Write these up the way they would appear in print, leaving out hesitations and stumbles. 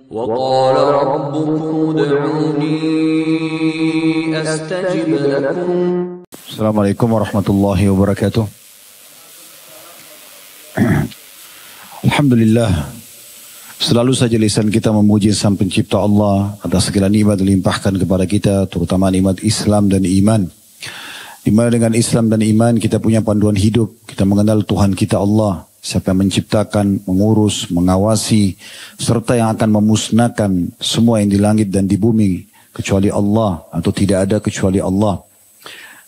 وقال ربكم ادعوني أستجب لكم. Assalamualaikum warahmatullahi wabarakatuh. Alhamdulillah, selalu saja lisan kita memuji Sang Pencipta Allah atas segala nikmat dilimpahkan kepada kita, terutama nikmat Islam dan iman. Di mana dengan Islam dan iman kita punya panduan hidup, kita mengenal Tuhan kita Allah, siapa yang menciptakan, mengurus, mengawasi, serta yang akan memusnahkan semua yang di langit dan di bumi kecuali Allah, atau tidak ada kecuali Allah.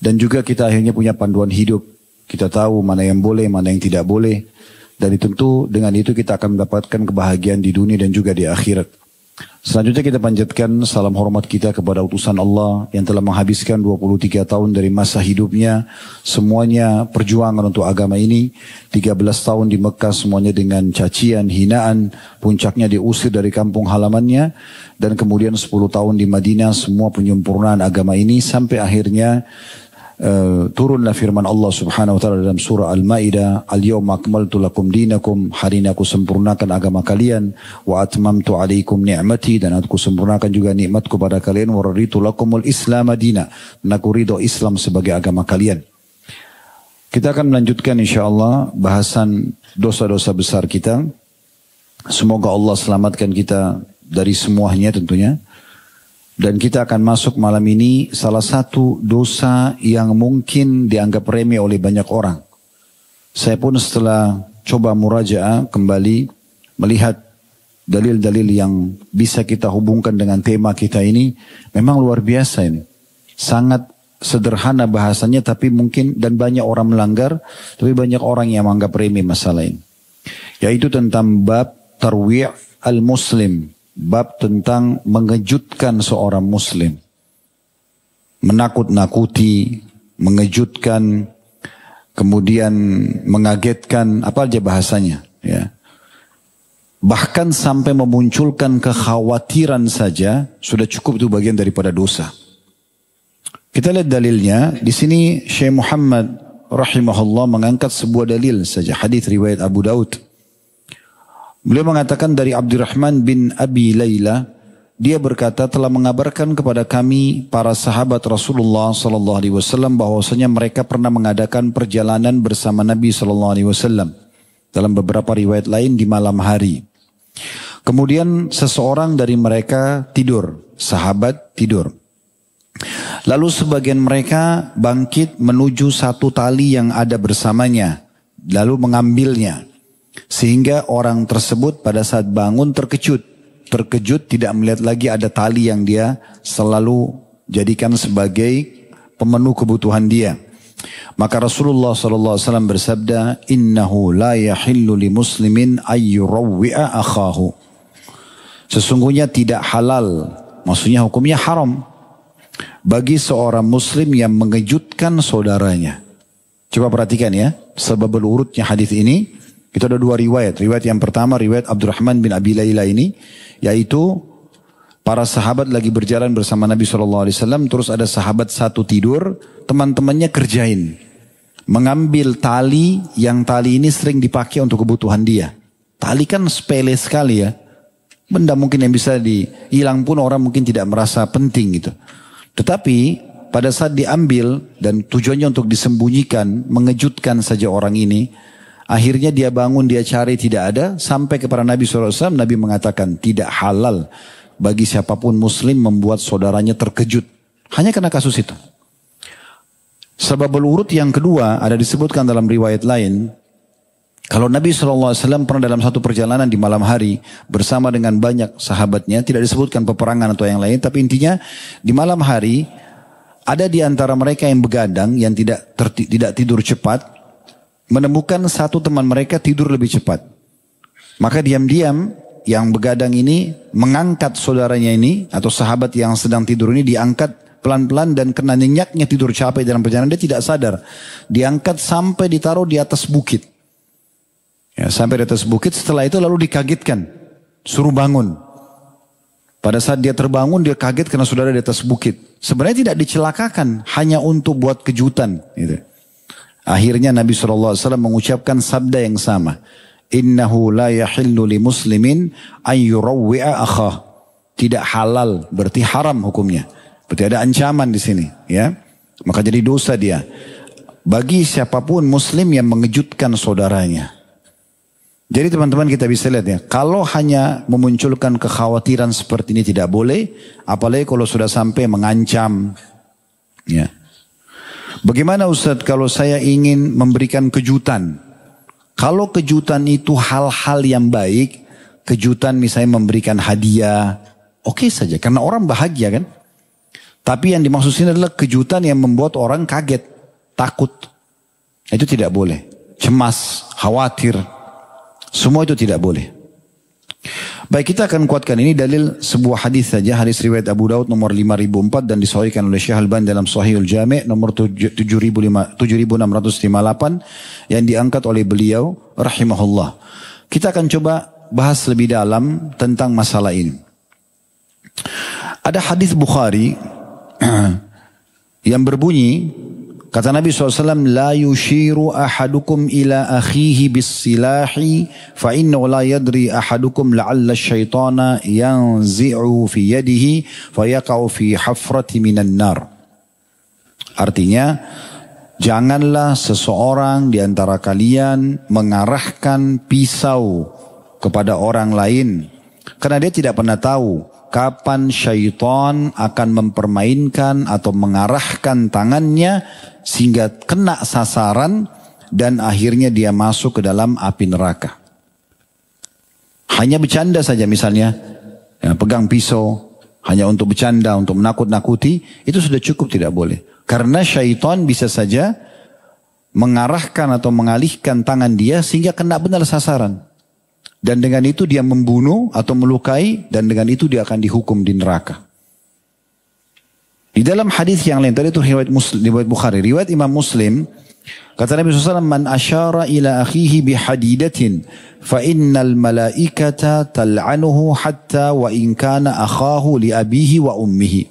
Dan juga kita akhirnya punya panduan hidup, kita tahu mana yang boleh, mana yang tidak boleh. Dan tentu dengan itu kita akan mendapatkan kebahagiaan di dunia dan juga di akhirat. Selanjutnya kita panjatkan salam hormat kita kepada utusan Allah yang telah menghabiskan 23 tahun dari masa hidupnya. Semuanya perjuangan untuk agama ini. 13 tahun di Mekah semuanya dengan cacian, hinaan. Puncaknya diusir dari kampung halamannya. Dan kemudian 10 tahun di Madinah semua penyempurnaan agama ini. Sampai akhirnya turunlah firman Allah subhanahu wa ta'ala dalam surah Al-Ma'idah, Al-yawma akmaltu lakum dinakum, hari ini aku sempurnakan agama kalian, wa atmamtu alaikum ni'mati, dan aku sempurnakan juga nikmatku pada kalian, wa raditu lakumul islam madina, dan aku ridho Islam sebagai agama kalian. Kita akan melanjutkan insyaAllah bahasan dosa-dosa besar kita. Semoga Allah selamatkan kita dari semuanya tentunya. Dan kita akan masuk malam ini salah satu dosa yang mungkin dianggap remeh oleh banyak orang. Saya pun setelah coba murajaah kembali melihat dalil-dalil yang bisa kita hubungkan dengan tema kita ini, memang luar biasa ini. Sangat sederhana bahasanya tapi mungkin dan banyak orang melanggar, tapi banyak orang yang menganggap remeh masalah ini. Yaitu tentang bab tarwi' al-muslim. Bab tentang mengejutkan seorang muslim. Menakut-nakuti, mengejutkan, kemudian mengagetkan, apa aja bahasanya. Ya. Bahkan sampai memunculkan kekhawatiran saja, sudah cukup itu bagian daripada dosa. Kita lihat dalilnya, di sini Syekh Muhammad rahimahullah mengangkat sebuah dalil saja, hadis riwayat Abu Daud. Beliau mengatakan dari Abdurrahman bin Abi Layla, dia berkata telah mengabarkan kepada kami para sahabat Rasulullah sallallahu alaihi wasallam bahwasanya mereka pernah mengadakan perjalanan bersama Nabi sallallahu alaihi wasallam. Dalam beberapa riwayat lain di malam hari. Kemudian seseorang dari mereka tidur, sahabat tidur. Lalu sebagian mereka bangkit menuju satu tali yang ada bersamanya, lalu mengambilnya. Sehingga orang tersebut pada saat bangun terkejut tidak melihat lagi ada tali yang dia selalu jadikan sebagai pemenuh kebutuhan dia. Maka Rasulullah SAW bersabda, innahu la yahillu li muslimin ayyurawwi'a akhahu. Sesungguhnya tidak halal, maksudnya hukumnya haram bagi seorang muslim yang mengejutkan saudaranya. Coba perhatikan ya, sebab urutnya hadis ini. Itu ada dua riwayat. Riwayat yang pertama, riwayat Abdurrahman bin Abi Layla ini, yaitu para sahabat lagi berjalan bersama Nabi SAW. Terus ada sahabat satu tidur, teman-temannya kerjain. Mengambil tali, yang tali ini sering dipakai untuk kebutuhan dia. Tali kan sepele sekali ya. Benda mungkin yang bisa hilang pun orang mungkin tidak merasa penting gitu. Tetapi pada saat diambil dan tujuannya untuk disembunyikan, mengejutkan saja orang ini. Akhirnya dia bangun, dia cari, tidak ada. Sampai kepada Nabi SAW, Nabi mengatakan tidak halal bagi siapapun muslim membuat saudaranya terkejut. Hanya karena kasus itu. Sebab urut yang kedua ada disebutkan dalam riwayat lain. Kalau Nabi SAW pernah dalam satu perjalanan di malam hari bersama dengan banyak sahabatnya. Tidak disebutkan peperangan atau yang lain. Tapi intinya di malam hari ada di antara mereka yang begadang, yang tidak tidur cepat. Menemukan satu teman mereka tidur lebih cepat. Maka diam-diam yang begadang ini mengangkat saudaranya ini atau sahabat yang sedang tidur ini diangkat pelan-pelan dan kena nyenyaknya tidur capek dalam perjalanan dia tidak sadar. Diangkat sampai ditaruh di atas bukit. Ya, sampai di atas bukit, setelah itu lalu dikagetkan. Suruh bangun. Pada saat dia terbangun dia kaget karena saudara di atas bukit. Sebenarnya tidak dicelakakan, hanya untuk buat kejutan gitu. Akhirnya Nabi SAW mengucapkan sabda yang sama. Innahu la yahillu li muslimin an yurawwi'a akhah. Tidak halal, berarti haram hukumnya. Berarti ada ancaman di sini, ya. Maka jadi dosa dia. Bagi siapapun muslim yang mengejutkan saudaranya. Jadi teman-teman kita bisa lihat ya, kalau hanya memunculkan kekhawatiran seperti ini tidak boleh, apalagi kalau sudah sampai mengancam. Ya. Bagaimana Ustadz kalau saya ingin memberikan kejutan? Kalau kejutan itu hal-hal yang baik, kejutan misalnya memberikan hadiah, oke saja, karena orang bahagia kan. Tapi yang dimaksud sini adalah kejutan yang membuat orang kaget, takut. Itu tidak boleh. Cemas, khawatir. Semua itu tidak boleh. Baik, kita akan kuatkan ini dalil sebuah hadis saja. Hadis riwayat Abu Daud nomor 5004 dan disahihkan oleh Syekh Al-Albani dalam Sahihul Jami' nomor 7658 yang diangkat oleh beliau rahimahullah. Kita akan coba bahas lebih dalam tentang masalah ini. Ada hadis Bukhari yang berbunyi, kata Nabi SAW, la yushiru ahadukum ila akhihi bis-silahi fa innahu la yadri ahadukum la'alla syaitana yanzi'u fi yadihi fa yaqa'u fi hafrati minan nar. Artinya, janganlah seseorang di antara kalian mengarahkan pisau kepada orang lain, karena dia tidak pernah tahu kapan syaitan akan mempermainkan atau mengarahkan tangannya sehingga kena sasaran dan akhirnya dia masuk ke dalam api neraka. Hanya bercanda saja misalnya, ya, pegang pisau hanya untuk bercanda, untuk menakut-nakuti, itu sudah cukup, tidak boleh. Karena syaitan bisa saja mengarahkan atau mengalihkan tangan dia sehingga kena benar sasaran. Dan dengan itu dia membunuh atau melukai, dan dengan itu dia akan dihukum di neraka. Di dalam hadis yang lain, tadi itu riwayat Bukhari, riwayat Imam Muslim, kata Nabi SAW, man asyara ila akhihi bihadidatin, fa innal malaikata tal'anuhu hatta wa in kana akhahu li abihi wa ummihi.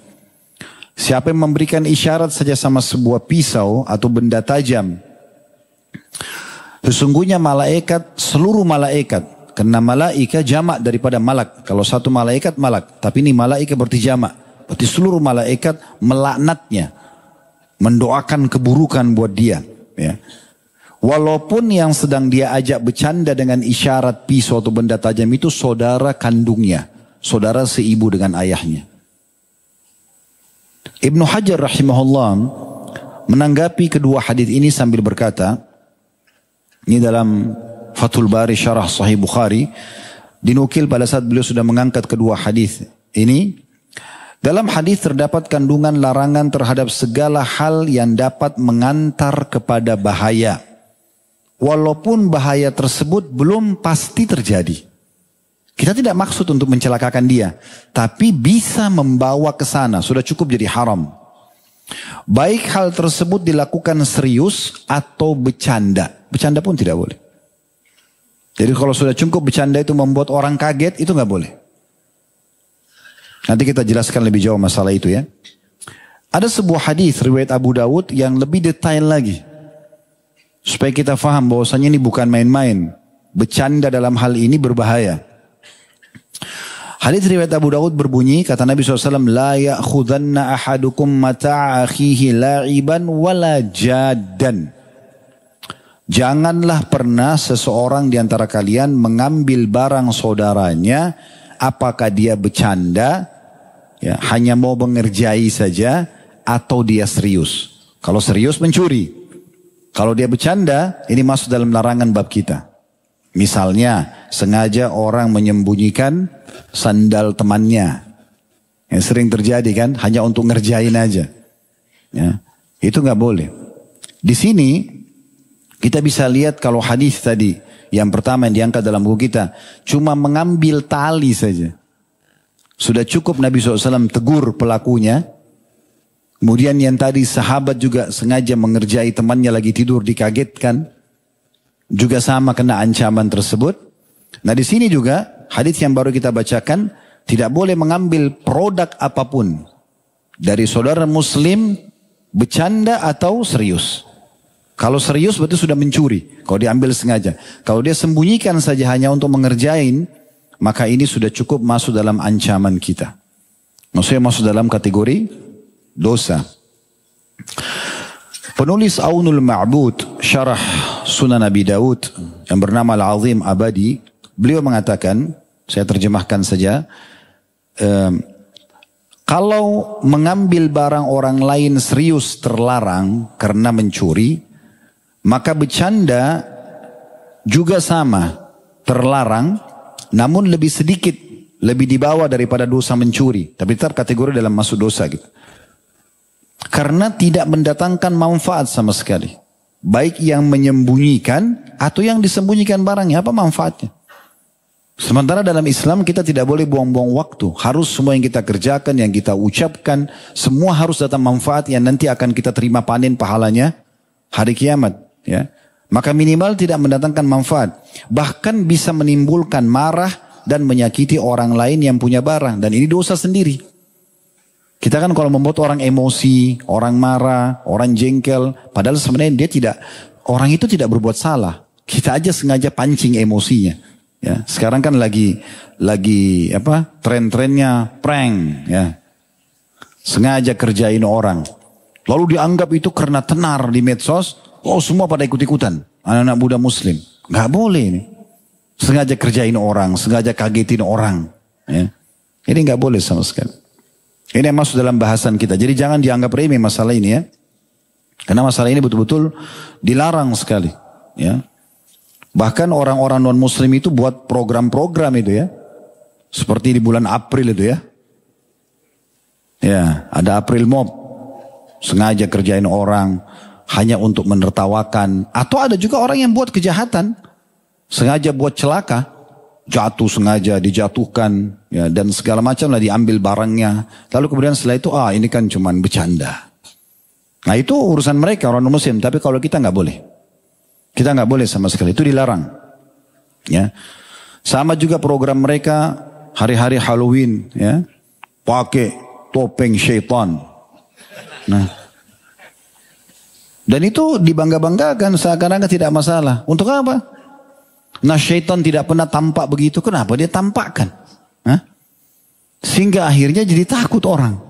Siapa yang memberikan isyarat saja sama sebuah pisau atau benda tajam, sesungguhnya malaikat, seluruh malaikat, karena malaikat jamak daripada malak. Kalau satu malaikat malak, tapi ini malaikat berarti jamak. Berarti seluruh malaikat melaknatnya, mendoakan keburukan buat dia. Ya. Walaupun yang sedang dia ajak bercanda dengan isyarat pisau atau benda tajam itu saudara kandungnya, saudara seibu dengan ayahnya. Ibnu Hajar rahimahullah menanggapi kedua hadis ini sambil berkata, ini dalam Fathul Bari Syarah Sahih Bukhari, dinukil pada saat beliau sudah mengangkat kedua hadis ini. Dalam hadis terdapat kandungan larangan terhadap segala hal yang dapat mengantar kepada bahaya, walaupun bahaya tersebut belum pasti terjadi. Kita tidak maksud untuk mencelakakan dia, tapi bisa membawa ke sana, sudah cukup jadi haram. Baik hal tersebut dilakukan serius atau bercanda. Bercanda pun tidak boleh. Jadi kalau sudah cukup bercanda itu membuat orang kaget, itu nggak boleh. Nanti kita jelaskan lebih jauh masalah itu ya. Ada sebuah hadis riwayat Abu Dawud yang lebih detail lagi, supaya kita faham bahwasanya ini bukan main-main. Bercanda dalam hal ini berbahaya. Hadis riwayat Abu Dawud berbunyi, kata Nabi SAW, la ya'khudhanna ahadukum mata'a akhihi la'iban wala jaddan. Janganlah pernah seseorang di antara kalian mengambil barang saudaranya, apakah dia bercanda, ya, hanya mau mengerjai saja, atau dia serius. Kalau serius mencuri. Kalau dia bercanda, ini masuk dalam larangan bab kita. Misalnya, sengaja orang menyembunyikan sandal temannya. Yang sering terjadi kan, hanya untuk ngerjain aja. Ya, itu nggak boleh. Di sini, kita bisa lihat kalau hadis tadi, yang pertama yang diangkat dalam buku kita, cuma mengambil tali saja. Sudah cukup Nabi SAW tegur pelakunya. Kemudian yang tadi sahabat juga sengaja mengerjai temannya lagi tidur, dikagetkan. Juga sama kena ancaman tersebut. Nah di sini juga, hadis yang baru kita bacakan, tidak boleh mengambil produk apapun dari saudara muslim, bercanda atau serius. Kalau serius berarti sudah mencuri. Kalau diambil sengaja. Kalau dia sembunyikan saja hanya untuk mengerjain, maka ini sudah cukup masuk dalam ancaman kita. Maksudnya masuk dalam kategori dosa. Penulis Aunul Ma'bud, syarah Sunan Abi Daud yang bernama Al-Azim Abadi, beliau mengatakan, saya terjemahkan saja, kalau mengambil barang orang lain serius terlarang karena mencuri, maka bercanda juga sama, terlarang, namun lebih sedikit, lebih di bawah daripada dosa mencuri. Tapi tetap kategori dalam masuk dosa gitu. Karena tidak mendatangkan manfaat sama sekali. Baik yang menyembunyikan atau yang disembunyikan barangnya, apa manfaatnya? Sementara dalam Islam kita tidak boleh buang-buang waktu. Harus semua yang kita kerjakan, yang kita ucapkan, semua harus datang manfaat yang nanti akan kita terima panen pahalanya hari kiamat. Ya. Maka minimal tidak mendatangkan manfaat. Bahkan bisa menimbulkan marah dan menyakiti orang lain yang punya barang. Dan ini dosa sendiri. Kita kan kalau membuat orang emosi, orang marah, orang jengkel, padahal sebenarnya orang itu tidak berbuat salah. Kita aja sengaja pancing emosinya. Ya, sekarang kan lagi tren-trennya prank, ya. Sengaja kerjain orang. Lalu dianggap itu karena tenar di medsos, semua pada ikut-ikutan. Anak-anak muda muslim. Nggak boleh ini. Sengaja kerjain orang, sengaja kagetin orang. Ya. Ini nggak boleh sama sekali. Ini yang masuk dalam bahasan kita. Jadi jangan dianggap remeh masalah ini ya. Karena masalah ini betul-betul dilarang sekali. Ya. Bahkan orang-orang non-muslim itu buat program-program itu ya. Seperti di bulan April itu ya. Ya, ada April Mob. Sengaja kerjain orang hanya untuk menertawakan. Atau ada juga orang yang buat kejahatan. Sengaja buat celaka. Jatuh sengaja, dijatuhkan, ya, dan segala macam lah diambil barangnya. Lalu kemudian setelah itu, ini kan cuman bercanda. Nah itu urusan mereka orang muslim. Tapi kalau kita nggak boleh, kita nggak boleh sama sekali. Itu dilarang. Ya, sama juga program mereka hari-hari Halloween, ya, pakai topeng syaitan. Nah, dan itu dibangga-banggakan seakan-akan tidak masalah. Untuk apa? Nah syaitan tidak pernah tampak begitu. Kenapa dia tampakkan? Hah? Sehingga akhirnya jadi takut orang.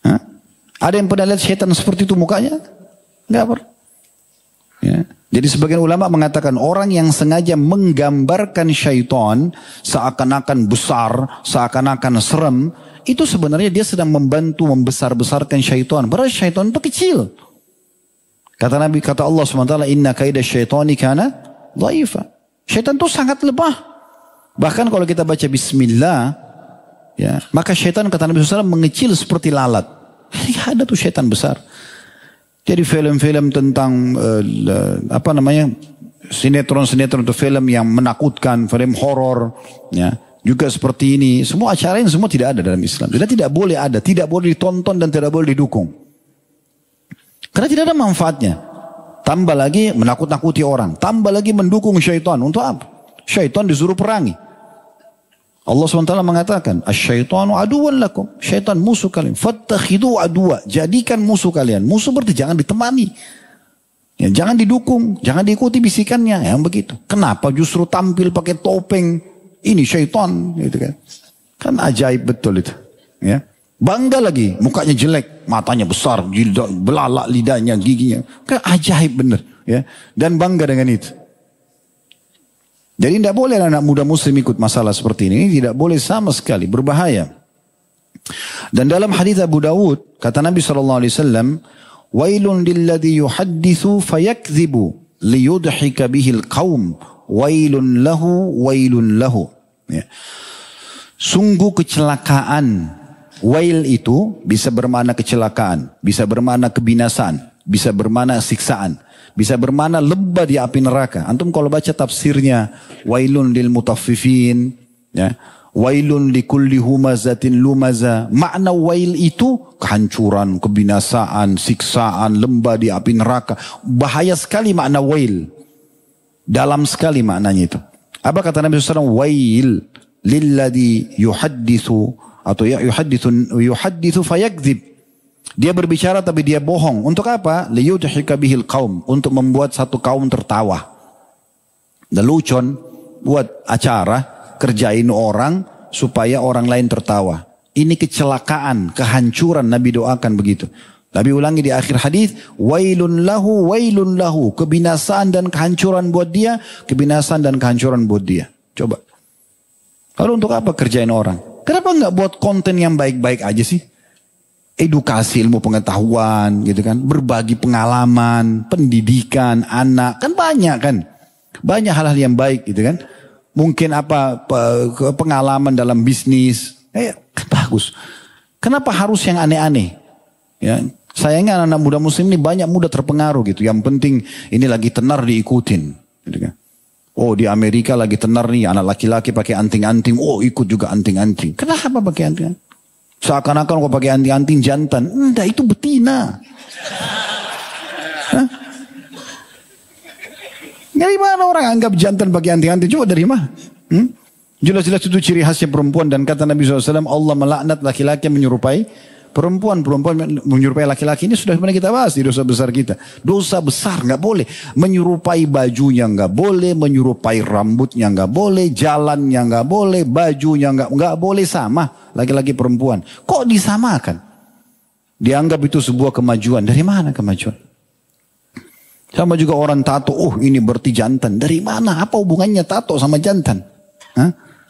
Hah? Ada yang pernah lihat syaitan seperti itu mukanya? Enggak pernah. Ya. Jadi sebagian ulama mengatakan orang yang sengaja menggambarkan syaitan seakan-akan besar, seakan-akan serem, itu sebenarnya dia sedang membantu membesar-besarkan syaitan. Padahal syaitan itu kecil. Kata Nabi, kata Allah SWT, inna kaida syaitani kana dhaifa. Syaitan itu sangat lemah. Bahkan kalau kita baca bismillah, ya, maka syaitan kata Nabi SAW mengecil seperti lalat. Ada tuh syaitan besar. Jadi film-film tentang sinetron-sinetron atau film yang menakutkan, film horor, ya, juga seperti ini. Semua acara ini semua tidak ada dalam Islam. Dan tidak boleh ada, tidak boleh ditonton dan tidak boleh didukung. Karena tidak ada manfaatnya. Tambah lagi menakut-nakuti orang. Tambah lagi mendukung syaitan. Untuk apa? Syaitan disuruh perangi. Allah SWT mengatakan, asyaitanu aduwan lakum. Syaitan musuh kalian. Fattakhidu aduwa. Jadikan musuh kalian. Musuh berarti jangan ditemani. Ya, jangan didukung. Jangan diikuti bisikannya. Yang begitu. Kenapa justru tampil pakai topeng? Ini syaitan. Gitu kan. Kan ajaib betul itu. Ya. Bangga lagi, mukanya jelek, matanya besar, belalak lidahnya, giginya. Kan ajaib bener. Ya. Dan bangga dengan itu. Jadi tidak boleh anak muda muslim ikut masalah seperti ini. Ini tidak boleh sama sekali, berbahaya. Dan dalam hadis Abu Dawud, kata Nabi SAW, Wailun lilladhi yuhaddithu fayakzibu liyudhika bihil qawm. Wailun lahu. Ya. Sungguh kecelakaan. Wail itu bisa bermakna kecelakaan, bisa bermakna kebinasaan, bisa bermakna siksaan, bisa bermakna lembah di api neraka. Antum kalau baca tafsirnya, wailun lil mutaffifin, ya, wailun likulli humazatin lumaza. Makna wail itu kehancuran, kebinasaan, siksaan, lembah di api neraka. Bahaya sekali makna wail. Dalam sekali maknanya itu. Apa kata Nabi SAW? Wail lilladhi yuhaddithu atau yuhaddithu fayakdzib. Dia berbicara tapi dia bohong. Untuk apa? Liyudhika bihil qaum, untuk membuat satu kaum tertawa. Lelucon buat acara, kerjain orang supaya orang lain tertawa. Ini kecelakaan, kehancuran. Nabi doakan begitu. Nabi ulangi di akhir hadis, wailun lahu, kebinasaan dan kehancuran buat dia, kebinasaan dan kehancuran buat dia. Coba. Lalu untuk apa kerjain orang? Kenapa nggak buat konten yang baik-baik aja sih? Edukasi, ilmu pengetahuan gitu kan, berbagi pengalaman, pendidikan anak, kan banyak kan. Banyak hal-hal yang baik gitu kan. Mungkin pengalaman dalam bisnis, kan bagus. Kenapa harus yang aneh-aneh? Ya, sayangnya anak-anak muda muslim ini banyak muda terpengaruh gitu. Yang penting ini lagi tenar diikutin. Gitu kan. Oh di Amerika lagi tenar nih anak laki-laki pakai anting-anting. Oh ikut juga anting-anting. Kenapa pakai anting-anting? Seakan-akan kau pakai anting-anting jantan. Enggak, itu betina. Hah? Dari mana orang anggap jantan pakai anting-anting? Coba dari mana? Jelas-jelas itu ciri khasnya perempuan. Dan kata Nabi SAW, Allah melaknat laki-laki yang menyerupai perempuan menyerupai laki-laki. Ini sudah pernah kita bahas di dosa besar kita. Dosa besar nggak boleh. Menyerupai bajunya nggak boleh, menyerupai rambutnya nggak boleh, jalannya nggak boleh, bajunya nggak boleh sama laki-laki perempuan. Kok disamakan? Dianggap itu sebuah kemajuan. Dari mana kemajuan? Sama juga orang tato. Oh ini berarti jantan. Dari mana? Apa hubungannya tato sama jantan?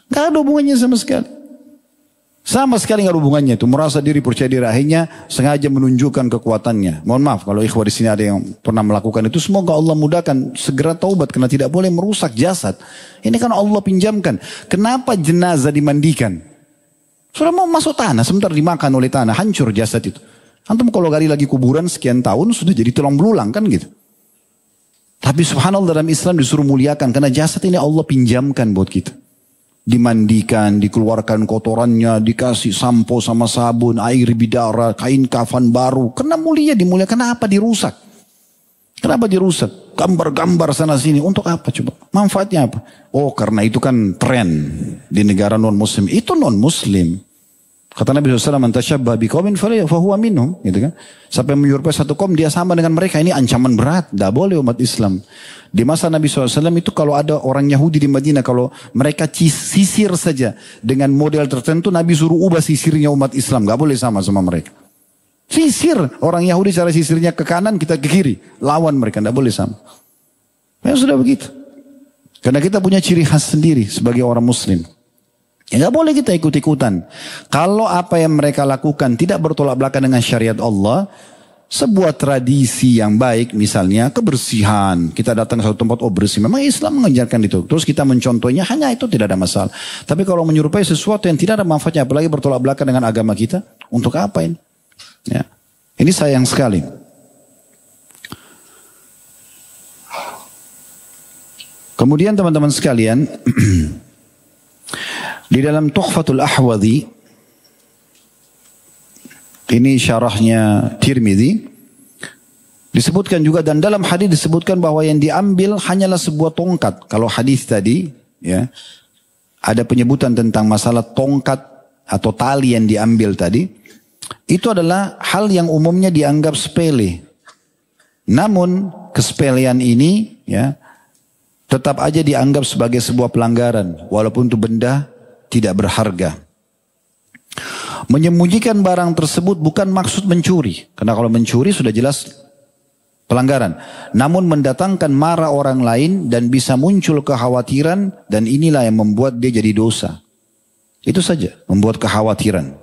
Nggak ada hubungannya sama sekali. Sama sekali nggak ada hubungannya itu. Merasa diri, percaya diri, akhirnya sengaja menunjukkan kekuatannya. Mohon maaf kalau ikhwah di sini ada yang pernah melakukan itu. Semoga Allah mudahkan segera taubat karena tidak boleh merusak jasad. Ini kan Allah pinjamkan. Kenapa jenazah dimandikan? Sudah mau masuk tanah, sebentar dimakan oleh tanah, hancur jasad itu. Antum kalau gali lagi kuburan sekian tahun sudah jadi tulang belulang kan gitu. Tapi subhanallah dalam Islam disuruh muliakan karena jasad ini Allah pinjamkan buat kita. Dimandikan, dikeluarkan kotorannya, dikasih sampo sama sabun, air bidara, kain kafan baru. Karena mulia dimuliakan, kenapa dirusak? Kenapa dirusak? Gambar-gambar sana sini, untuk apa coba? Manfaatnya apa? Oh karena itu kan tren di negara non muslim. Itu non muslim. Kata Nabi SAW, man tasyabbah biqaumin fahuwa minhum, gitu kan? Sampai menyerupai satu kaum dia sama dengan mereka, ini ancaman berat, tidak boleh umat Islam. Di masa Nabi SAW itu kalau ada orang Yahudi di Madinah, kalau mereka sisir saja dengan model tertentu, Nabi suruh ubah sisirnya umat Islam, gak boleh sama mereka. Sisir, orang Yahudi cara sisirnya ke kanan, kita ke kiri, lawan mereka, gak boleh sama. Ya sudah begitu. Karena kita punya ciri khas sendiri sebagai orang Muslim. Ya gak boleh kita ikut-ikutan. Kalau apa yang mereka lakukan tidak bertolak belakang dengan syariat Allah, sebuah tradisi yang baik misalnya kebersihan. Kita datang ke satu tempat, oh bersih. Memang Islam mengajarkan itu. Terus kita mencontohnya, hanya itu tidak ada masalah. Tapi kalau menyerupai sesuatu yang tidak ada manfaatnya, apalagi bertolak belakang dengan agama kita, untuk apa ini? Ya. Ini sayang sekali. Kemudian teman-teman sekalian, di dalam Tuhfatul Ahwadhi, ini syarahnya Tirmidzi, disebutkan juga dan dalam hadis disebutkan bahwa yang diambil hanyalah sebuah tongkat. Kalau hadis tadi, ya, ada penyebutan tentang masalah tongkat atau tali yang diambil tadi, itu adalah hal yang umumnya dianggap sepele. Namun kesepelean ini, ya, tetap aja dianggap sebagai sebuah pelanggaran, walaupun itu benda tidak berharga. Menyembunyikan barang tersebut bukan maksud mencuri. Karena kalau mencuri sudah jelas pelanggaran. Namun mendatangkan marah orang lain dan bisa muncul kekhawatiran. Dan inilah yang membuat dia jadi dosa. Itu saja, membuat kekhawatiran.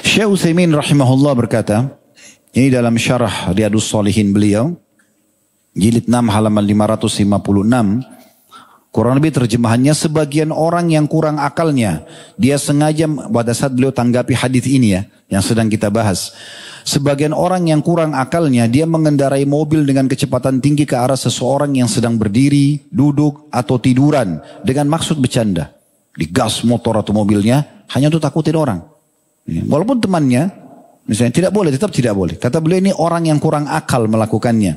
Syekh Utsaimin rahimahullah berkata, ini dalam syarah Riyadhus Shalihin beliau, jilid 6 halaman 556, kurang lebih terjemahannya, sebagian orang yang kurang akalnya, dia sengaja pada saat beliau tanggapi hadis ini ya, yang sedang kita bahas. Sebagian orang yang kurang akalnya, dia mengendarai mobil dengan kecepatan tinggi ke arah seseorang yang sedang berdiri, duduk, atau tiduran, dengan maksud bercanda. Digas motor atau mobilnya, hanya untuk takutin orang. Walaupun temannya, misalnya tidak boleh, tetap tidak boleh. Kata beliau ini orang yang kurang akal melakukannya.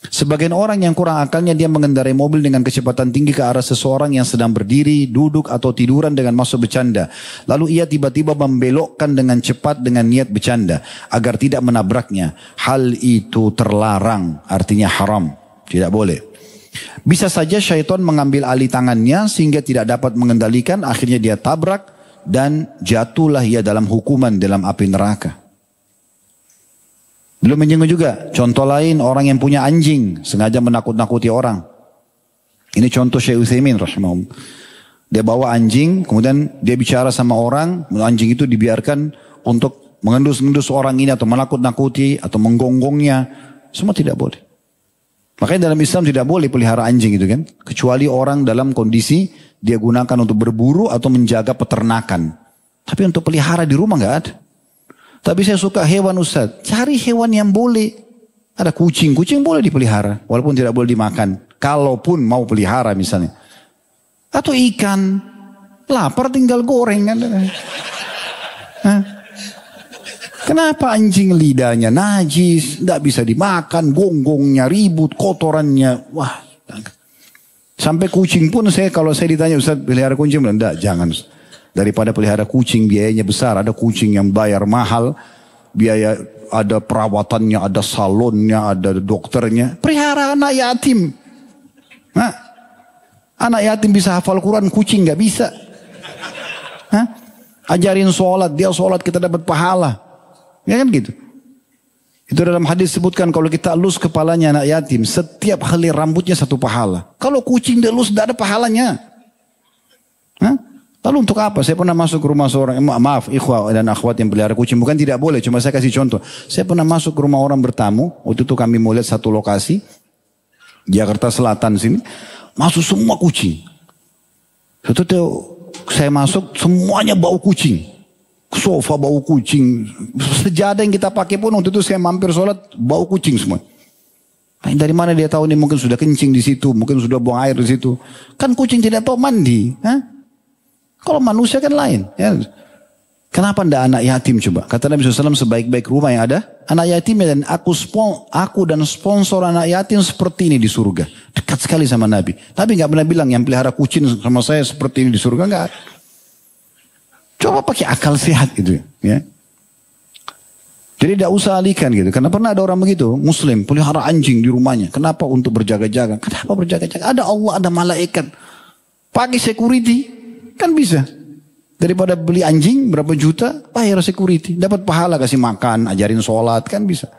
Sebagian orang yang kurang akalnya dia mengendarai mobil dengan kecepatan tinggi ke arah seseorang yang sedang berdiri, duduk atau tiduran dengan maksud bercanda. Lalu ia tiba-tiba membelokkan dengan cepat dengan niat bercanda agar tidak menabraknya. Hal itu terlarang, artinya haram, tidak boleh. Bisa saja syaitan mengambil alih tangannya sehingga tidak dapat mengendalikan, akhirnya dia tabrak dan jatuhlah ia dalam hukuman dalam api neraka. Belum menyinggung juga contoh lain, orang yang punya anjing sengaja menakut-nakuti orang. Ini contoh Syekh Utsaimin rahimahullah. Dia bawa anjing, kemudian dia bicara sama orang, anjing itu dibiarkan untuk mengendus-endus orang ini atau menakut-nakuti atau menggonggongnya. Semua tidak boleh. Makanya dalam Islam tidak boleh pelihara anjing itu kan, kecuali orang dalam kondisi dia gunakan untuk berburu atau menjaga peternakan. Tapi untuk pelihara di rumah nggak ada. Tapi saya suka hewan Ustaz. Cari hewan yang boleh. Ada kucing. Kucing boleh dipelihara. Walaupun tidak boleh dimakan. Kalaupun mau pelihara misalnya. Atau ikan. Lapar tinggal goreng kan. Hah? Kenapa anjing lidahnya najis. Tidak bisa dimakan. Gonggongnya ribut. Kotorannya. Wah. Sampai kucing pun kalau saya ditanya Ustaz pelihara kucing. Tidak jangan Ustaz. Daripada pelihara kucing biayanya besar. Ada kucing yang bayar mahal. Biaya ada perawatannya, ada salonnya, ada dokternya. Pelihara anak yatim. Hah? Anak yatim bisa hafal Quran, kucing gak bisa. Hah? Ajarin sholat, dia sholat kita dapat pahala. Ya kan gitu. Itu dalam hadis sebutkan kalau kita elus kepalanya anak yatim. Setiap helai rambutnya satu pahala. Kalau kucing dielus tidak ada pahalanya. Hah? Lalu untuk apa? Saya pernah masuk ke rumah seorang, maaf ikhwah dan akhwat yang pelihara kucing. Bukan tidak boleh, cuma saya kasih contoh. Saya pernah masuk ke rumah orang bertamu. Waktu itu kami mau lihat satu lokasi. Jakarta Selatan sini. Masuk semua kucing. Itu saya masuk semuanya bau kucing. Sofa bau kucing. Sejadah yang kita pakai pun waktu itu saya mampir sholat bau kucing semua. Dari mana dia tahu ini mungkin sudah kencing di situ. Mungkin sudah buang air di situ. Kan kucing tidak tahu mandi. Hah? Kalau manusia kan lain. Ya. Kenapa tidak anak yatim coba? Kata Nabi SAW sebaik-baik rumah yang ada. Anak yatim dan aku dan sponsor anak yatim seperti ini di surga. Dekat sekali sama Nabi. Nabi nggak pernah bilang yang pelihara kucing sama saya seperti ini di surga. Enggak. Coba pakai akal sehat gitu ya. Jadi tidak usah alihkan gitu. Karena pernah ada orang begitu. Muslim pelihara anjing di rumahnya. Kenapa? Untuk berjaga-jaga. Kenapa berjaga-jaga? Ada Allah, ada malaikat. Pakai security. Kan bisa. Daripada beli anjing berapa juta, bayar security. Dapat pahala kasih makan, ajarin sholat, kan bisa.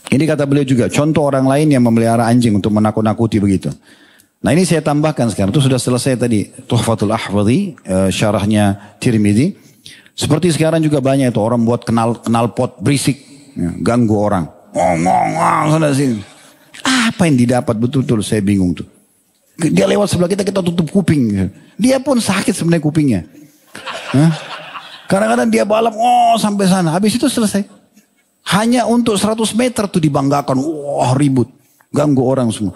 Ini kata beliau juga, contoh orang lain yang memelihara anjing untuk menakut-nakuti begitu. Nah ini saya tambahkan sekarang, itu sudah selesai tadi. Tuhfatul Ahwadhi, syarahnya Tirmidzi. Seperti sekarang juga banyak itu orang buat knalpot berisik, ya, ganggu orang. Sana sini. Apa yang didapat betul-betul saya bingung tuh. Dia lewat sebelah kita tutup kuping. Dia pun sakit sebenarnya kupingnya. Kadang-kadang dia balap sampai sana. Habis itu selesai. Hanya untuk 100 meter tuh dibanggakan. Wah ribut. Ganggu orang semua.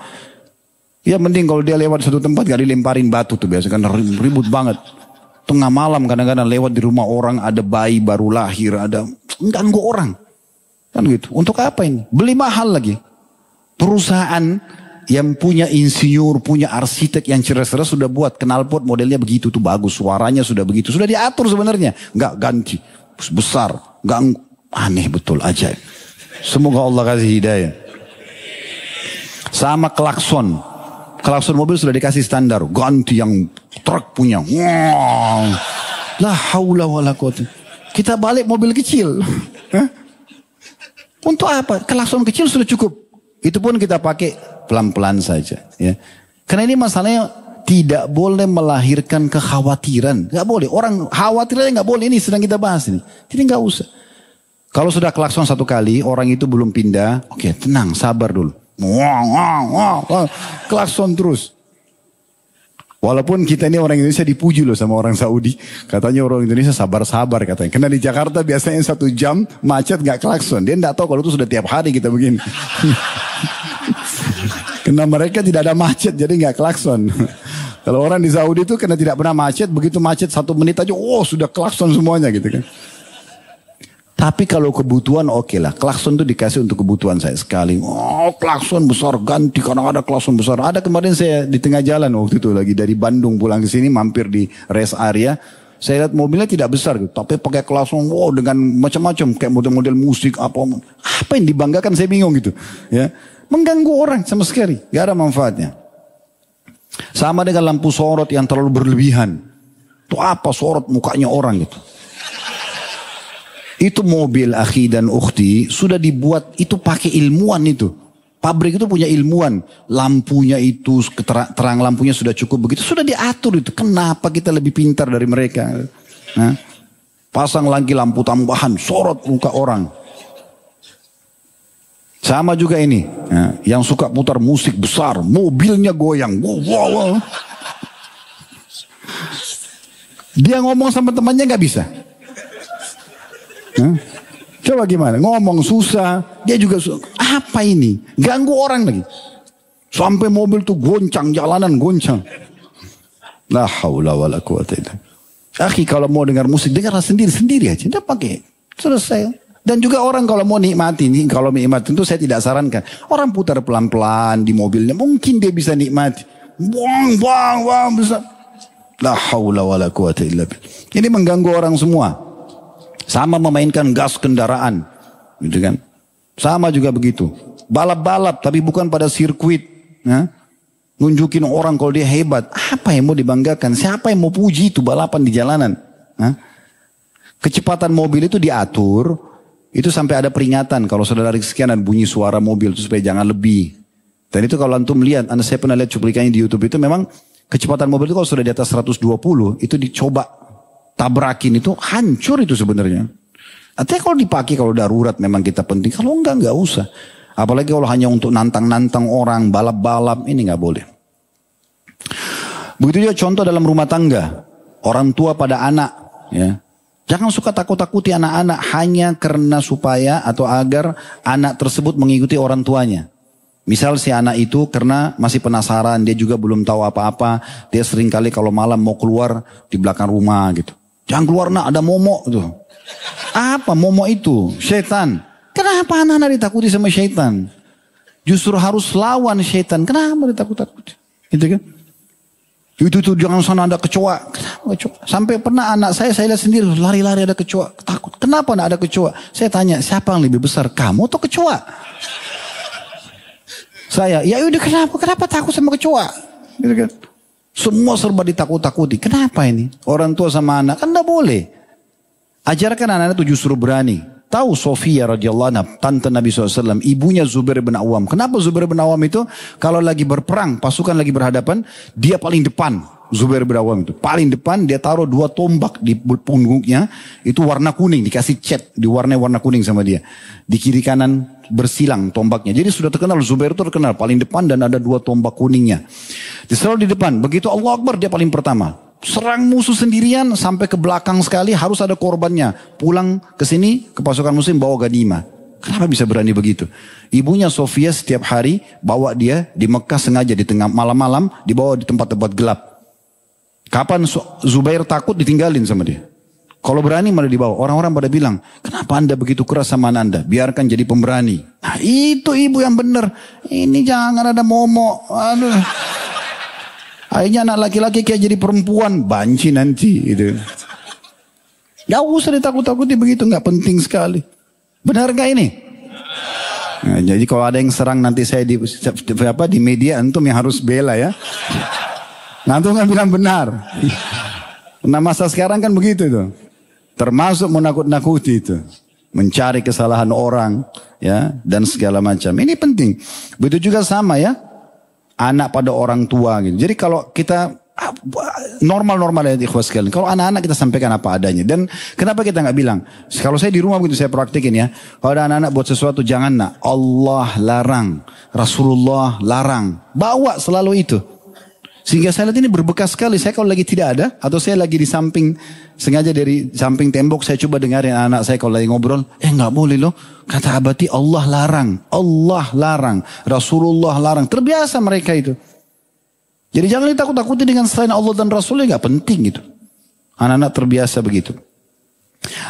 Ya mending kalau dia lewat satu tempat gak dilemparin batu tuh biasa. Kan ribut banget. Tengah malam kadang-kadang lewat di rumah orang. Ada bayi baru lahir. Ada ganggu orang. Kan gitu. Untuk apa ini? Beli mahal lagi. Perusahaan yang punya insinyur, punya arsitek yang cerdas-cerdas sudah buat knalpot modelnya begitu tuh bagus, suaranya sudah begitu, sudah diatur sebenarnya, nggak ganti, besar, nggak aneh betul aja. Semoga Allah kasih hidayah. Sama klakson mobil sudah dikasih standar, ganti yang truk punya. Wow. La haula wala quwwata. Kita balik mobil kecil. Untuk apa? Klakson kecil sudah cukup. Itu pun kita pakai pelan-pelan saja. Ya. Karena ini masalahnya tidak boleh melahirkan kekhawatiran. Gak boleh. Orang khawatirnya gak boleh. Ini sedang kita bahas ini. Jadi gak usah. Kalau sudah klakson satu kali, orang itu belum pindah. Oke, tenang, sabar dulu. Klakson terus. Walaupun kita ini orang Indonesia dipuji loh sama orang Saudi. Katanya orang Indonesia sabar-sabar katanya. Karena di Jakarta biasanya 1 jam macet gak klakson. Dia gak tahu kalau itu sudah tiap hari kita begini. Karena mereka tidak ada macet jadi gak klakson. Kalau orang di Saudi itu karena tidak pernah macet. Begitu macet 1 menit aja sudah klakson semuanya gitu kan. Tapi kalau kebutuhan oke lah. Klakson itu dikasih untuk kebutuhan saya sekali. Oh klakson besar ganti karena ada klakson besar. Ada kemarin saya di tengah jalan waktu itu lagi dari Bandung pulang ke sini mampir di rest area. Saya lihat mobilnya tidak besar gitu. Tapi pakai klakson wow dengan macam-macam. Kayak model-model musik apa yang dibanggakan saya bingung gitu. Ya, mengganggu orang sama sekali. Gak ada manfaatnya. Sama dengan lampu sorot yang terlalu berlebihan. Itu apa sorot mukanya orang gitu. Itu mobil akhi dan ukhti sudah dibuat itu pakai ilmuwan itu. Pabrik itu punya ilmuwan. Lampunya itu terang lampunya sudah cukup begitu. Sudah diatur itu. Kenapa kita lebih pintar dari mereka? Nah, pasang lagi lampu tambahan sorot muka orang. Sama juga ini. Nah, yang suka putar musik besar. Mobilnya goyang. Wow, wow, wow. Dia ngomong sama temannya gak bisa. Coba gimana? Ngomong susah. Dia juga susah. Apa ini? Ganggu orang lagi. Sampai mobil tuh goncang. Jalanan goncang. La haula wa la quwata illa billah. Akhi kalau mau dengar musik. Dengarlah sendiri-sendiri aja. Tidak pakai. Selesai. Dan juga orang kalau mau nikmati. Kalau nikmati itu saya tidak sarankan. Orang putar pelan-pelan di mobilnya. Mungkin dia bisa nikmati. Bang, bang, bang. Bisa. La haula wa la quwata illa billah. Ini mengganggu orang semua. Sama memainkan gas kendaraan, gitu kan? Sama juga begitu. Balap-balap tapi bukan pada sirkuit. Ya? Nunjukin orang kalau dia hebat. Apa yang mau dibanggakan? Siapa yang mau puji itu balapan di jalanan? Ya? Kecepatan mobil itu diatur. Itu sampai ada peringatan. Kalau saudara sekian dan bunyi suara mobil itu supaya jangan lebih. Dan itu kalau antum lihat, saya pernah lihat cuplikannya di YouTube itu memang kecepatan mobil itu kalau sudah di atas 120 itu dicoba tabrakin itu hancur itu sebenarnya. Artinya kalau dipakai kalau darurat memang kita penting. Kalau enggak usah. Apalagi kalau hanya untuk nantang-nantang orang, balap-balap, ini enggak boleh. Begitu juga contoh dalam rumah tangga. Orang tua pada anak. Ya. Jangan suka takut-takuti anak-anak hanya karena supaya atau agar anak tersebut mengikuti orang tuanya. Misal si anak itu karena masih penasaran, dia juga belum tahu apa-apa. Dia sering kali kalau malam mau keluar di belakang rumah gitu. Jangan keluar nak, ada momok tuh. Apa momok itu? Syaitan. Kenapa anak-anak ditakuti sama syaitan? Justru harus lawan syaitan. Kenapa ditakut-takuti? Gitu kan? Itu tuh jangan sana ada kecoa. Kenapa kecoa? Sampai pernah anak saya lihat sendiri lari-lari ada kecoa. Takut. Kenapa nak ada kecoa? Saya tanya, siapa yang lebih besar? Kamu atau kecoa? Saya, ya udah kenapa takut sama kecoa? Gitu kan? Semua serba ditakut-takuti. Kenapa ini? Orang tua sama anak kan tidak boleh. Ajarkan anak-anak itu justru berani. Tahu Sofia radhiyallahu anha, tante Nabi SAW, ibunya Zubair bin Awam. Kenapa Zubair bin Awam itu kalau lagi berperang, pasukan lagi berhadapan, dia paling depan. Zubair bin Awam itu paling depan, dia taruh 2 tombak di punggungnya, itu warna kuning, dikasih cat, diwarnai warna kuning sama dia. Di kiri kanan bersilang tombaknya. Jadi sudah terkenal, Zubair itu terkenal paling depan dan ada 2 tombak kuningnya. Dia selalu di depan. Begitu Allah Akbar dia paling pertama. Serang musuh sendirian sampai ke belakang sekali harus ada korbannya. Pulang ke sini ke pasukan muslim bawa ganimah. Kenapa bisa berani begitu? Ibunya Sofia setiap hari bawa dia di Mekah sengaja di tengah malam-malam dibawa di tempat-tempat gelap. Kapan Zubair takut ditinggalin sama dia. Kalau berani malah dibawa. Orang-orang pada bilang, kenapa anda begitu keras sama anak anda? Biarkan jadi pemberani. Nah itu ibu yang benar. Ini jangan ada momok. Aduh. Akhirnya anak laki-laki kayak jadi perempuan. Banci nanti. Gitu. Gak usah ditakut-takuti begitu. Gak penting sekali. Benar gak ini? Nah, jadi kalau ada yang serang nanti saya di media. Antum yang harus bela ya. Antum kan bilang benar. Nah masa sekarang kan begitu tuh. Termasuk menakut-nakuti itu. Mencari kesalahan orang. Ya, dan segala macam. Ini penting. Begitu juga sama ya. Anak pada orang tua gitu. Jadi kalau kita normal-normal ya ikhwas sekalian. Kalau anak-anak kita sampaikan apa adanya. Dan kenapa kita nggak bilang? Kalau saya di rumah begitu saya praktikin ya. Kalau ada anak-anak buat sesuatu jangan nak. Allah larang. Rasulullah larang. Bawa selalu itu. Sehingga saya lihat ini berbekas sekali. Saya kalau lagi tidak ada. Atau saya lagi di samping. Sengaja dari samping tembok. Saya coba dengarin anak saya kalau lagi ngobrol. Nggak boleh loh. Kata abati Allah larang. Allah larang. Rasulullah larang. Terbiasa mereka itu. Jadi jangan ditakut-takuti dengan selain Allah dan Rasulnya. Nggak penting gitu. Anak-anak terbiasa begitu.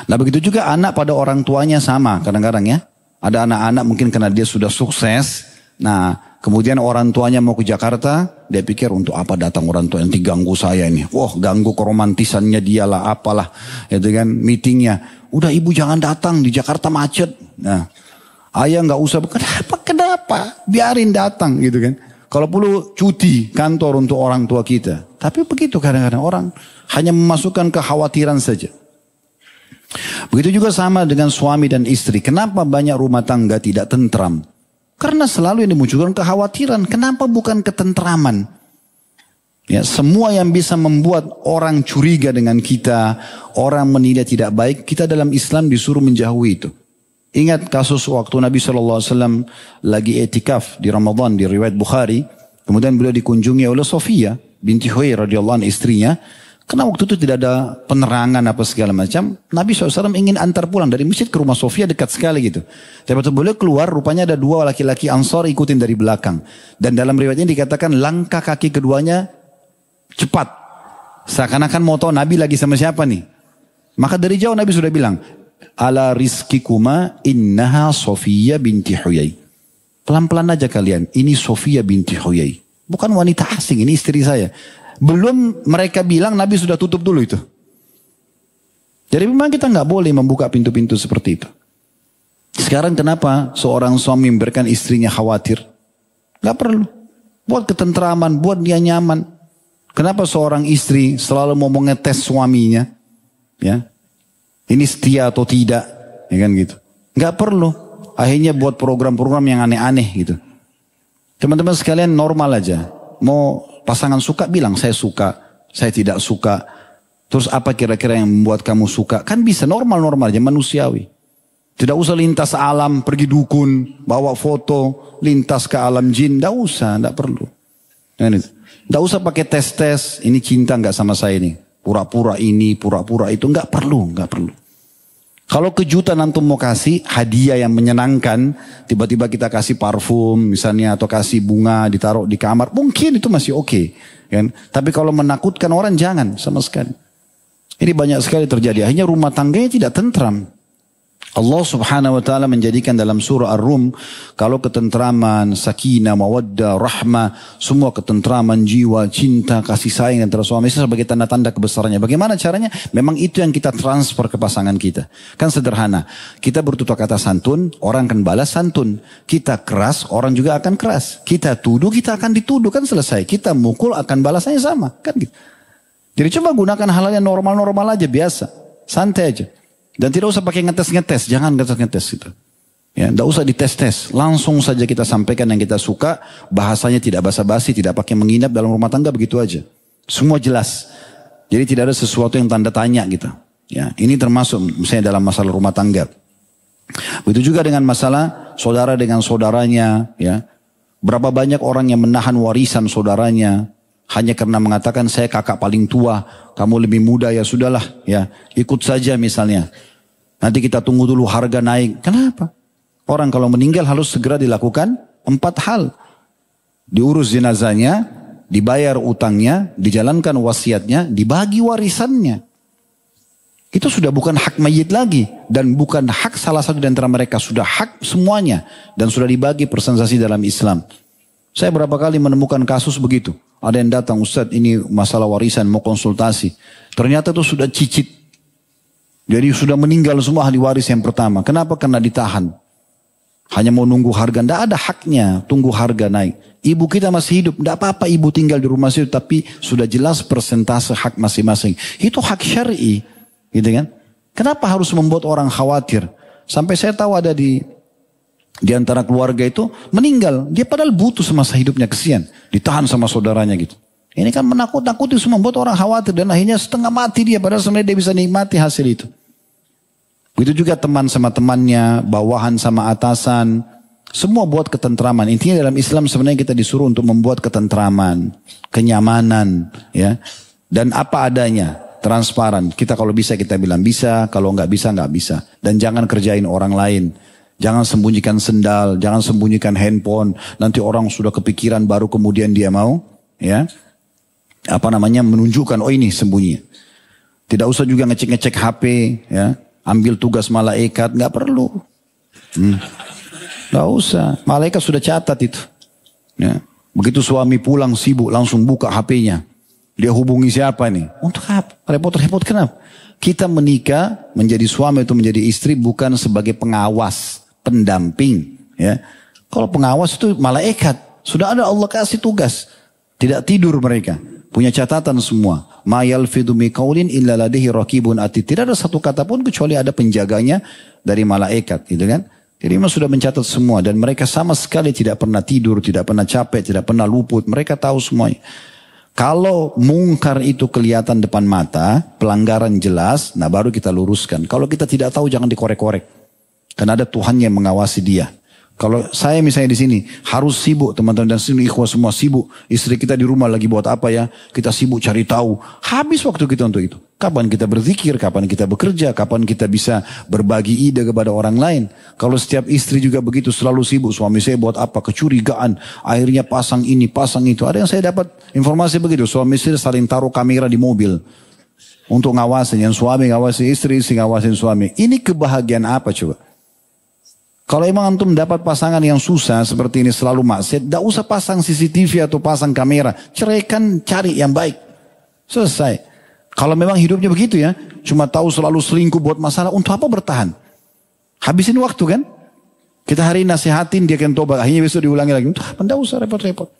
Nah begitu juga anak pada orang tuanya sama kadang-kadang ya. Ada anak-anak mungkin karena dia sudah sukses. Nah kemudian orang tuanya mau ke Jakarta. Dia pikir untuk apa datang orang tua yang ganggu saya ini. Wah ganggu keromantisannya dia lah apalah. Itu kan meetingnya. Udah ibu jangan datang di Jakarta macet. Nah ayah nggak usah. Kenapa? Biarin datang gitu kan. Kalau perlu cuti kantor untuk orang tua kita. Tapi begitu kadang-kadang orang hanya memasukkan kekhawatiran saja. Begitu juga sama dengan suami dan istri. Kenapa banyak rumah tangga tidak tentram? Karena selalu yang dimunculkan kekhawatiran. Kenapa bukan ketentraman? Ya, semua yang bisa membuat orang curiga dengan kita, orang menilai tidak baik, kita dalam Islam disuruh menjauhi itu. Ingat kasus waktu Nabi SAW lagi etikaf di Ramadan di riwayat Bukhari. Kemudian beliau dikunjungi oleh Sofia binti Huyai radhiyallahu anha istrinya. Karena waktu itu tidak ada penerangan apa segala macam. Nabi SAW ingin antar pulang dari masjid ke rumah Sofia dekat sekali gitu. Tapi waktu beliau keluar rupanya ada dua laki-laki Ansar ikutin dari belakang. Dan dalam riwayatnya dikatakan langkah kaki keduanya cepat. Seakan-akan mau tahu Nabi lagi sama siapa nih. Maka dari jauh Nabi sudah bilang. Ala rizkikuma innaha Sofia binti Huyai. Pelan-pelan aja kalian. Ini Sofia binti Huyai. Bukan wanita asing, ini istri saya. Belum mereka bilang Nabi sudah tutup dulu itu. Jadi memang kita nggak boleh membuka pintu-pintu seperti itu. Sekarang kenapa seorang suami memberikan istrinya khawatir? Nggak perlu. Buat ketentraman, buat dia nyaman. Kenapa seorang istri selalu mau ngetes suaminya? Ya, ini setia atau tidak? Ya kan gitu. Nggak perlu. Akhirnya buat program-program yang aneh-aneh gitu. Teman-teman sekalian normal aja. Mau pasangan suka bilang saya suka, saya tidak suka. Terus apa kira-kira yang membuat kamu suka? Kan bisa normal-normal aja manusiawi. Tidak usah lintas alam, pergi dukun, bawa foto, lintas ke alam jin. Tidak usah, tidak perlu. Tidak usah pakai tes-tes, ini cinta nggak sama saya ini. Pura-pura ini, pura-pura itu. Nggak perlu, nggak perlu. Kalau kejutan antum mau kasih hadiah yang menyenangkan, tiba-tiba kita kasih parfum misalnya atau kasih bunga ditaruh di kamar, mungkin itu masih oke, kan? Tapi kalau menakutkan orang jangan sama sekali. Ini banyak sekali terjadi. Akhirnya rumah tangganya tidak tentram. Allah subhanahu wa ta'ala menjadikan dalam surah Ar-Rum, kalau ketentraman, sakinah, mawaddah, rahmah, semua ketentraman jiwa, cinta, kasih sayang antara suami istri sebagai tanda-tanda kebesarannya. Bagaimana caranya? Memang itu yang kita transfer ke pasangan kita. Kan sederhana. Kita bertutur kata santun, orang akan balas santun. Kita keras, orang juga akan keras. Kita tuduh, kita akan dituduh. Kan selesai. Kita mukul, akan balasannya sama. Kan gitu. Jadi coba gunakan hal yang normal-normal aja, biasa. Santai aja. Dan tidak usah pakai ngetes-ngetes, jangan ngetes-ngetes gitu. Ya, tidak usah dites-tes, langsung saja kita sampaikan yang kita suka, bahasanya tidak basa-basi, tidak pakai menginap dalam rumah tangga, begitu aja. Semua jelas. Jadi tidak ada sesuatu yang tanda tanya gitu. Ya, ini termasuk misalnya dalam masalah rumah tangga. Begitu juga dengan masalah saudara dengan saudaranya, ya. Berapa banyak orang yang menahan warisan saudaranya hanya karena mengatakan saya kakak paling tua, kamu lebih muda ya sudahlah, ya ikut saja misalnya. Nanti kita tunggu dulu harga naik. Kenapa? Orang kalau meninggal harus segera dilakukan 4 hal. Diurus jenazahnya, dibayar utangnya, dijalankan wasiatnya, dibagi warisannya. Itu sudah bukan hak mayit lagi. Dan bukan hak salah satu di antara mereka. Sudah hak semuanya. Dan sudah dibagi persensasi dalam Islam. Saya berapa kali menemukan kasus begitu. Ada yang datang, Ustadz ini masalah warisan mau konsultasi. Ternyata itu sudah cicit. Jadi sudah meninggal semua ahli waris yang pertama. Kenapa? Karena ditahan. Hanya mau nunggu harga. Tidak ada haknya tunggu harga naik. Ibu kita masih hidup. Tidak apa-apa ibu tinggal di rumah situ. Tapi sudah jelas persentase hak masing-masing. Itu hak syar'i. Gitu kan? Kenapa harus membuat orang khawatir? Sampai saya tahu ada di antara keluarga itu meninggal. Dia padahal butuh semasa hidupnya, kesian. Ditahan sama saudaranya gitu. Ini kan menakut-nakuti semua, membuat orang khawatir. Dan akhirnya setengah mati dia. Padahal sebenarnya dia bisa nikmati hasil itu. Begitu juga teman sama temannya, bawahan sama atasan. Semua buat ketentraman. Intinya dalam Islam sebenarnya kita disuruh untuk membuat ketentraman, kenyamanan. Ya. Dan apa adanya, transparan. Kita kalau bisa kita bilang bisa, kalau nggak bisa nggak bisa. Dan jangan kerjain orang lain. Jangan sembunyikan sendal, jangan sembunyikan handphone. Nanti orang sudah kepikiran baru kemudian dia mau, ya, menunjukkan, oh ini sembunyi. Tidak usah juga ngecek-ngecek HP, ya. Ambil tugas malaikat, nggak perlu. Nggak usah, malaikat sudah catat itu. Ya. Begitu suami pulang sibuk, langsung buka HP-nya. Dia hubungi siapa nih? Untuk apa? Repot-repot kenapa? Kita menikah, menjadi suami atau menjadi istri bukan sebagai pengawas, pendamping. Ya. Kalau pengawas itu malaikat. Sudah ada Allah kasih tugas. Tidak tidur mereka. Punya catatan semua. Ma yalfidhu min qaulin illa ladaihi raqibun atid. Tidak ada satu kata pun kecuali ada penjaganya dari malaikat, gitu kan? Jadi memang sudah mencatat semua dan mereka sama sekali tidak pernah tidur, tidak pernah capek, tidak pernah luput. Mereka tahu semuanya. Kalau mungkar itu kelihatan depan mata, pelanggaran jelas, nah baru kita luruskan. Kalau kita tidak tahu jangan dikorek-korek. Karena ada Tuhan yang mengawasi dia. Kalau saya misalnya di sini harus sibuk, teman-teman dan sini ikhwah semua sibuk. Istri kita di rumah lagi buat apa ya? Kita sibuk cari tahu. Habis waktu kita untuk itu. Kapan kita berzikir, kapan kita bekerja, kapan kita bisa berbagi ide kepada orang lain. Kalau setiap istri juga begitu selalu sibuk. Suami saya buat apa? Kecurigaan. Akhirnya pasang ini, pasang itu. Ada yang saya dapat informasi begitu. Suami istri saling taruh kamera di mobil. Untuk ngawasin. Yang suami ngawasi istri, istri ngawasin suami. Ini kebahagiaan apa coba? Kalau emang antum dapat pasangan yang susah seperti ini selalu maksiat, tidak usah pasang CCTV atau pasang kamera. Ceraikan, cari yang baik. Selesai. Kalau memang hidupnya begitu ya, cuma tahu selalu selingkuh buat masalah, untuk apa bertahan? Habisin waktu kan? Kita hari ini nasihatin, dia akan tobat, akhirnya besok diulangi lagi. Untuk apa? Tidak usah repot-repot.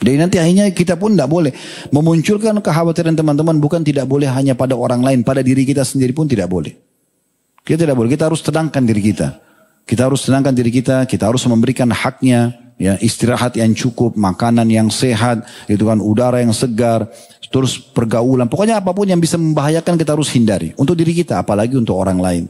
Jadi nanti akhirnya kita pun tidak boleh. Memunculkan kekhawatiran teman-teman bukan tidak boleh hanya pada orang lain, pada diri kita sendiri pun tidak boleh. Kita tidak boleh, kita harus tenangkan diri kita. Kita harus tenangkan diri kita harus memberikan haknya, ya, istirahat yang cukup, makanan yang sehat, itu kan udara yang segar, terus pergaulan, pokoknya apapun yang bisa membahayakan kita harus hindari untuk diri kita, apalagi untuk orang lain.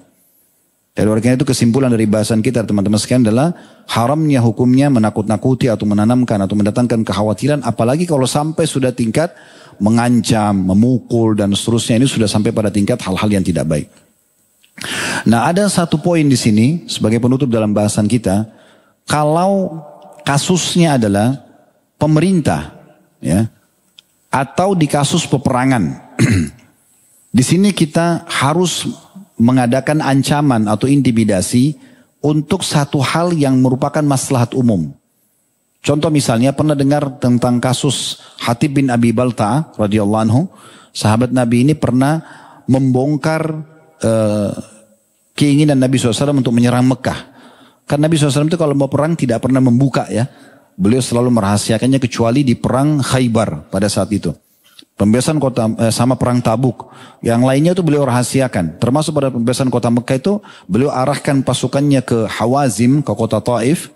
Dari oleh karena itu kesimpulan dari bahasan kita teman-teman sekalian adalah haramnya hukumnya menakut-nakuti atau menanamkan atau mendatangkan kekhawatiran, apalagi kalau sampai sudah tingkat mengancam, memukul dan seterusnya, ini sudah sampai pada tingkat hal-hal yang tidak baik. Nah, ada satu poin di sini sebagai penutup dalam bahasan kita. Kalau kasusnya adalah pemerintah, ya, atau di kasus peperangan, di sini kita harus mengadakan ancaman atau intimidasi untuk satu hal yang merupakan maslahat umum. Contoh misalnya pernah dengar tentang kasus Hatib bin Abi Balta'ah radhiyallahu anhu. Sahabat Nabi ini pernah membongkar keinginan Nabi SAW untuk menyerang Mekah. Karena Nabi SAW itu kalau mau perang tidak pernah membuka ya. Beliau selalu merahasiakannya kecuali di perang Khaybar pada saat itu. Pembebasan kota sama perang Tabuk. Yang lainnya itu beliau rahasiakan. Termasuk pada pembebasan kota Mekah itu beliau arahkan pasukannya ke Hawazim, ke kota Taif.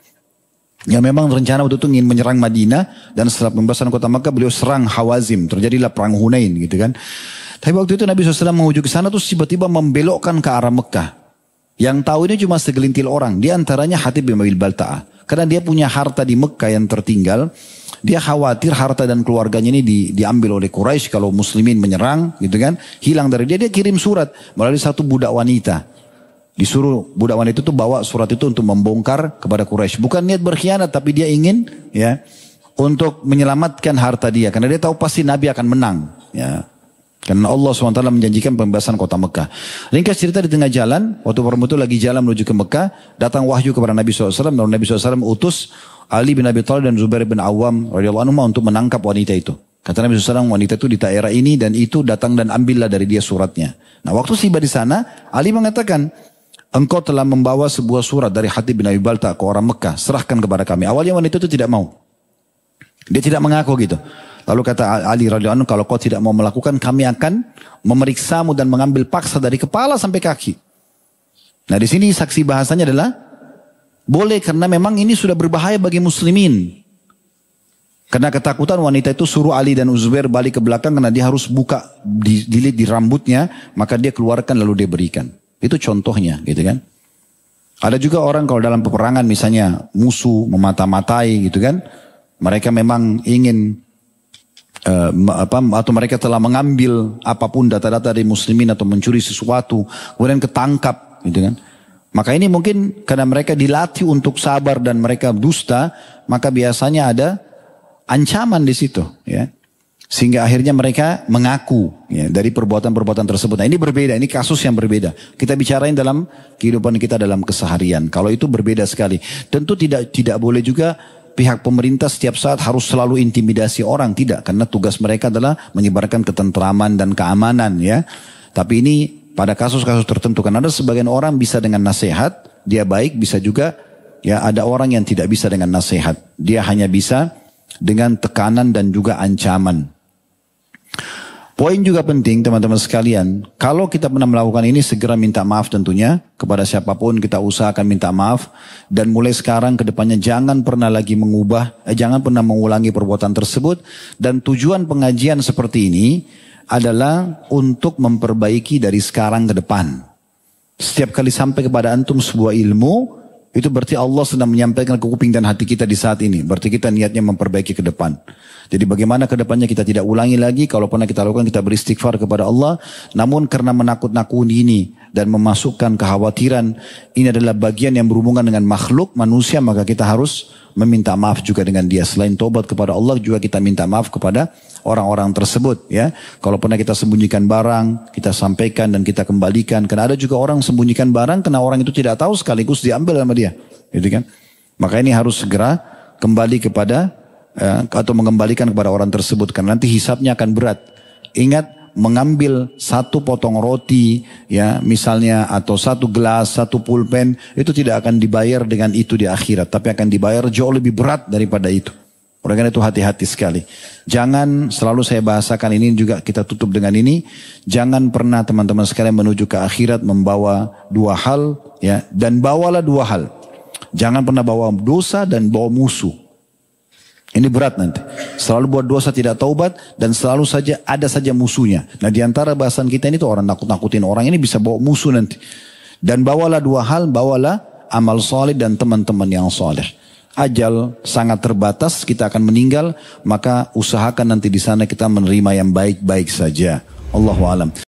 Yang memang rencana waktu itu ingin menyerang Madinah. Dan setelah pembebasan kota Mekah beliau serang Hawazim. Terjadilah perang Hunain gitu kan. Tapi waktu itu Nabi SAW menuju ke sana terus tiba-tiba membelokkan ke arah Mekah. Yang tahu ini cuma segelintir orang. Di antaranya Hatib bin Abi Balta'ah. Karena dia punya harta di Mekah yang tertinggal. Dia khawatir harta dan keluarganya ini diambil oleh Quraisy kalau muslimin menyerang gitu kan. Hilang dari dia. Dia kirim surat melalui satu budak wanita. Disuruh budak wanita itu bawa surat itu untuk membongkar kepada Quraisy. Bukan niat berkhianat tapi dia ingin ya untuk menyelamatkan harta dia. Karena dia tahu pasti Nabi akan menang. Ya. Karena Allah SWT menjanjikan pembebasan kota Mekah. Ringkas cerita di tengah jalan, waktu perempuan itu lagi jalan menuju ke Mekah, datang wahyu kepada Nabi SAW. Dan Nabi SAW utus Ali bin Abi Thalib dan Zubair bin Awam radhiyallahu anhu untuk menangkap wanita itu. Kata Nabi SAW, wanita itu di daerah ini dan itu datang dan ambillah dari dia suratnya. Nah waktu tiba di sana, Ali mengatakan, engkau telah membawa sebuah surat dari Hatib bin Abi Balta'ah ke orang Mekah, serahkan kepada kami. Awalnya wanita itu tidak mau. Dia tidak mengaku gitu. Lalu kata Ali radhiyallahu anhu, kalau kau tidak mau melakukan, kami akan memeriksamu dan mengambil paksa dari kepala sampai kaki. Nah di sini saksi bahasanya adalah boleh karena memang ini sudah berbahaya bagi muslimin. Karena ketakutan wanita itu suruh Ali dan Zubair balik ke belakang karena dia harus buka dililit di rambutnya, maka dia keluarkan lalu dia berikan. Itu contohnya gitu kan. Ada juga orang kalau dalam peperangan misalnya musuh memata-matai gitu kan. Mereka memang ingin atau mereka telah mengambil apapun data-data dari muslimin atau mencuri sesuatu kemudian ketangkap gitu kan. Maka ini mungkin karena mereka dilatih untuk sabar dan mereka dusta, maka biasanya ada ancaman di situ ya. Sehingga akhirnya mereka mengaku ya, dari perbuatan-perbuatan tersebut. Nah ini berbeda, ini kasus yang berbeda. Kita bicarain dalam kehidupan kita dalam keseharian. Kalau itu berbeda sekali. Tentu tidak boleh juga pihak pemerintah setiap saat harus selalu intimidasi orang. Tidak, karena tugas mereka adalah menyebarkan ketentraman dan keamanan ya. Tapi ini pada kasus-kasus tertentu. Karena ada sebagian orang bisa dengan nasihat, dia baik, bisa juga ya ada orang yang tidak bisa dengan nasihat. Dia hanya bisa dengan tekanan dan juga ancaman. Poin juga penting teman-teman sekalian, kalau kita pernah melakukan ini segera minta maaf tentunya kepada siapapun, kita usahakan minta maaf dan mulai sekarang ke depannya jangan pernah lagi jangan pernah mengulangi perbuatan tersebut. Dan tujuan pengajian seperti ini adalah untuk memperbaiki dari sekarang ke depan. Setiap kali sampai kepada antum sebuah ilmu, itu berarti Allah sedang menyampaikan ke kuping dan hati kita di saat ini. Berarti kita niatnya memperbaiki ke depan. Jadi bagaimana ke depannya kita tidak ulangi lagi. Kalau pernah kita lakukan, kita beristighfar kepada Allah. Namun karena menakut-nakuti ini dan memasukkan kekhawatiran, ini adalah bagian yang berhubungan dengan makhluk manusia, maka kita harus meminta maaf juga dengan dia. Selain tobat kepada Allah, juga kita minta maaf kepada orang-orang tersebut ya. Kalau pernah kita sembunyikan barang, kita sampaikan dan kita kembalikan. Karena ada juga orang sembunyikan barang karena orang itu tidak tahu, sekaligus diambil sama dia, gitu kan. Maka ini harus segera kembali kepada atau mengembalikan kepada orang tersebut, karena nanti hisabnya akan berat. Ingat, mengambil satu potong roti ya misalnya, atau satu gelas, satu pulpen, itu tidak akan dibayar dengan itu di akhirat, tapi akan dibayar jauh lebih berat daripada itu. Oleh karena itu hati-hati sekali. Jangan, selalu saya bahasakan ini juga, kita tutup dengan ini, jangan pernah teman-teman sekalian menuju ke akhirat membawa dua hal ya, dan bawalah dua hal. Jangan pernah bawa dosa dan bawa musuh. Ini berat nanti. Selalu buat dosa tidak taubat dan selalu saja ada saja musuhnya. Nah, di antara bahasan kita ini tuh orang nakut-nakutin orang ini bisa bawa musuh nanti. Dan bawalah dua hal, bawalah amal soleh dan teman-teman yang soleh. Ajal sangat terbatas, kita akan meninggal, maka usahakan nanti di sana kita menerima yang baik-baik saja. Allahu a'lam.